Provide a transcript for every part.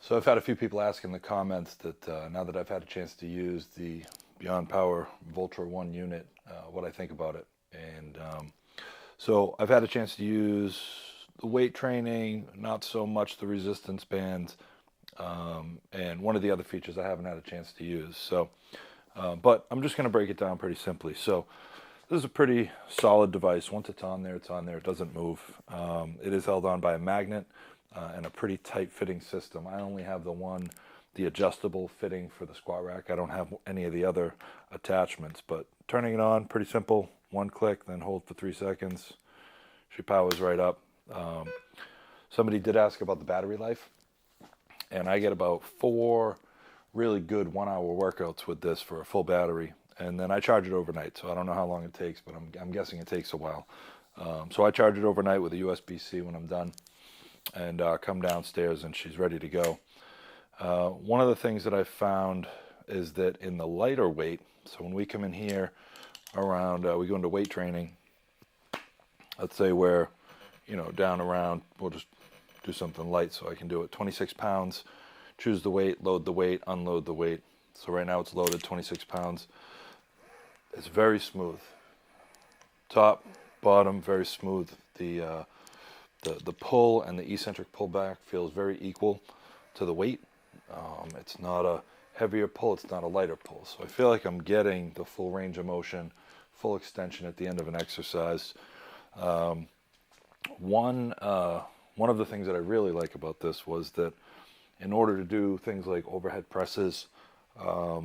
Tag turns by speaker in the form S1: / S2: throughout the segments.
S1: So I've had a few people ask in the comments that now that I've had a chance to use the Beyond Power Voltra 1 unit, what I think about it. And so I've had a chance to use the weight training, not so much the resistance bands, and one of the other features I haven't had a chance to use. So, but I'm just going to break it down pretty simply. So this is a pretty solid device. Once it's on there, it's on there. It doesn't move. It is held on by a magnet and a pretty tight fitting system. I only have the adjustable fitting for the squat rack. I don't have any of the other attachments, but turning it on, pretty simple. One click, then hold for 3 seconds. She powers right up. Somebody did ask about the battery life, and I get about 4 really good 1-hour workouts with this for a full battery, and then I charge it overnight. So I don't know how long it takes, but I'm guessing it takes a while. So I charge it overnight with a USB-C when I'm done, and come downstairs and she's ready to go. One of the things that I've found is that in the lighter weight, so when we come in here around, we go into weight training, let's say we're, down around, we'll just do something light so I can do it, 26 pounds, choose the weight, load the weight, unload the weight. So right now it's loaded 26 pounds. It's very smooth. Top, bottom, very smooth. The pull and the eccentric pullback feels very equal to the weight. It's not a heavier pull, it's not a lighter pull. So I feel like I'm getting the full range of motion, full extension at the end of an exercise. One of the things that I really like about this was that in order to do things like overhead presses, or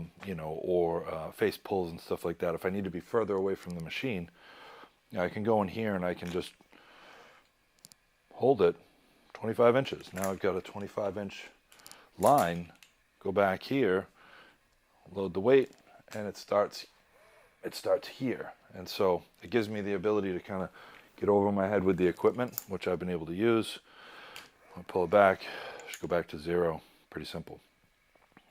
S1: face pulls and stuff like that, if I need to be further away from the machine, I can go in here and I can just hold it 25 inches. Now I've got a 25-inch line. Go back here, load the weight, and it starts here. And so it gives me the ability to kind of get over my head with the equipment, which I've been able to use. I'll pull it back, just go back to 0. Pretty simple.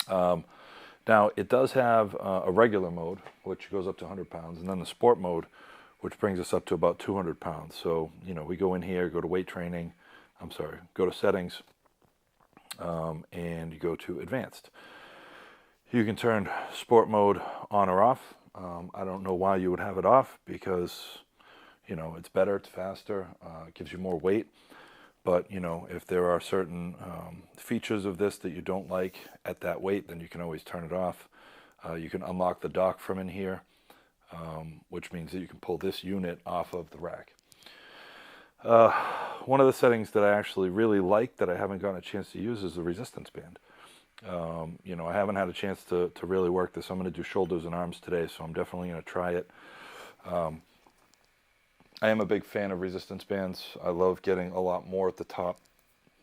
S1: Now it does have a regular mode, which goes up to 100 pounds, and then the sport mode, which brings us up to about 200 pounds. So, we go in here, go to weight training, go to settings, and you go to advanced. You can turn sport mode on or off. I don't know why you would have it off, because, it's better, it's faster, it gives you more weight. But, if there are certain features of this that you don't like at that weight, then you can always turn it off. You can unlock the dock from in here, which means that you can pull this unit off of the rack. One of the settings that I actually really like that I haven't gotten a chance to use is the resistance band. I haven't had a chance to really work this. I'm going to do shoulders and arms today, so I'm definitely going to try it. I am a big fan of resistance bands. I love getting a lot more at the top.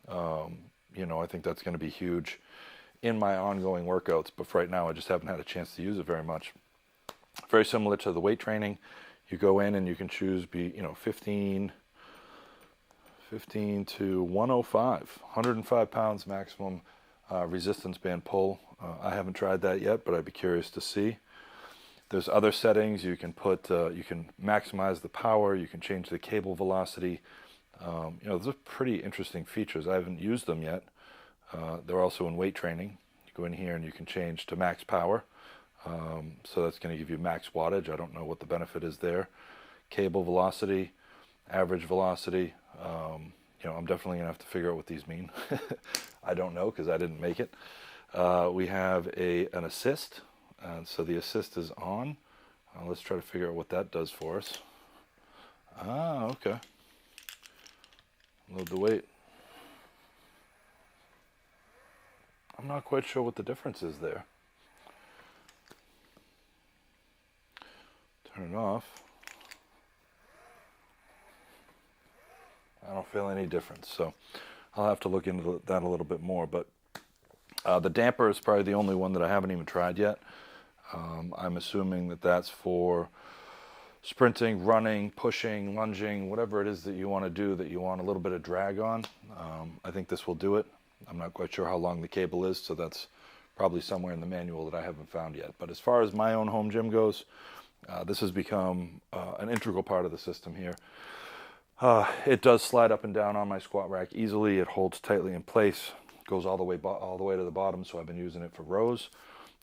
S1: I think that's going to be huge in my ongoing workouts, but for right now I just haven't had a chance to use it very much. Very similar to the weight training. You go in and you can choose 15 to 105 pounds maximum resistance band pull. I haven't tried that yet, but I'd be curious to see. There's other settings. You can you can maximize the power. You can change the cable velocity. Those are pretty interesting features. I haven't used them yet. They're also in weight training. You go in here and you can change to max power. So that's going to give you max wattage. I don't know what the benefit is there. Cable velocity, average velocity. I'm definitely going to have to figure out what these mean. I don't know because I didn't make it. We have an assist. So the assist is on. Let's try to figure out what that does for us. Okay. Load the weight. I'm not quite sure what the difference is there. Turn it off. I don't feel any difference, so I'll have to look into that a little bit more. But the damper is probably the only one that I haven't even tried yet. I'm assuming that that's for sprinting, running, pushing, lunging, whatever it is that you want to do, that you want a little bit of drag on. I think this will do it. I'm not quite sure how long the cable is, so that's probably somewhere in the manual that I haven't found yet. But as far as my own home gym goes, this has become an integral part of the system here. It does slide up and down on my squat rack easily. It holds tightly in place. goes all the way to the bottom, so I've been using it for rows.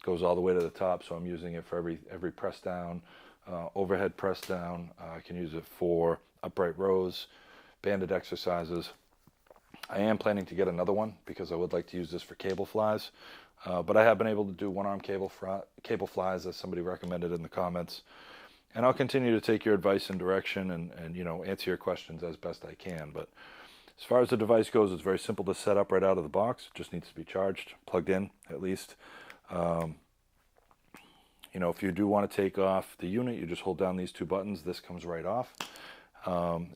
S1: Goes all the way to the top, so I'm using it for every press down, overhead press down. I can use it for upright rows, banded exercises. I am planning to get another one because I would like to use this for cable flies, but I have been able to do one-arm cable flies, as somebody recommended in the comments. And I'll continue to take your advice and direction and you know, answer your questions as best I can. But as far as the device goes, it's very simple to set up right out of the box. It just needs to be charged, plugged in at least. You know, if you do want to take off the unit, you just hold down these two buttons. This comes right off.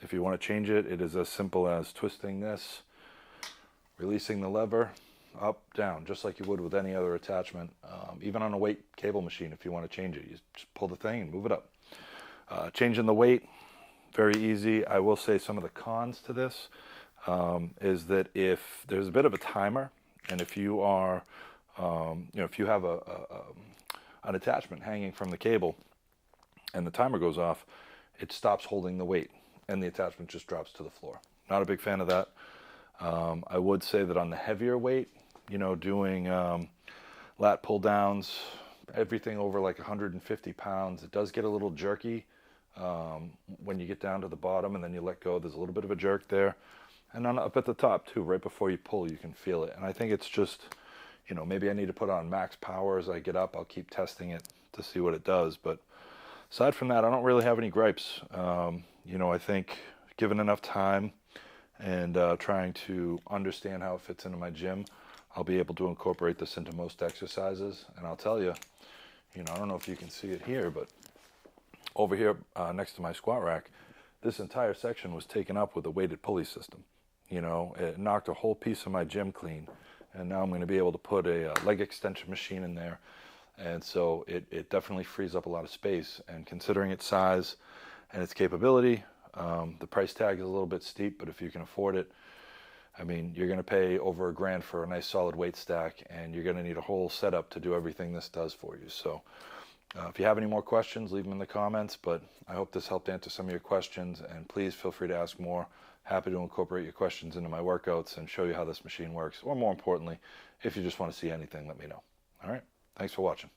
S1: If you want to change it, it is as simple as twisting this, releasing the lever, up, down, just like you would with any other attachment. Even on a weight cable machine, if you want to change it, you just pull the thing and move it up. Changing the weight, very easy. I will say some of the cons to this is that if there's a bit of a timer, and if you are, you know, if you have an attachment hanging from the cable and the timer goes off, it stops holding the weight and the attachment just drops to the floor. Not a big fan of that. I would say that on the heavier weight, you know, doing lat pull downs, everything over like 150 pounds, it does get a little jerky when you get down to the bottom and then you let go. There's a little bit of a jerk there. And up at the top too, right before you pull, you can feel it. And I think it's just, you know, maybe I need to put on max power as I get up. I'll keep testing it to see what it does. But aside from that, I don't really have any gripes. You know, I think given enough time and trying to understand how it fits into my gym, I'll be able to incorporate this into most exercises. And I'll tell you, you know, I don't know if you can see it here, but over here next to my squat rack, this entire section was taken up with a weighted pulley system. You know, it knocked a whole piece of my gym clean. And now I'm going to be able to put a leg extension machine in there. And so it definitely frees up a lot of space. And considering its size and its capability, the price tag is a little bit steep, but if you can afford it, I mean, you're going to pay over $1,000 for a nice solid weight stack, and you're going to need a whole setup to do everything this does for you. So if you have any more questions, leave them in the comments, but I hope this helped answer some of your questions, and please feel free to ask more. Happy to incorporate your questions into my workouts and show you how this machine works, or more importantly, if you just want to see anything, let me know. All right, thanks for watching.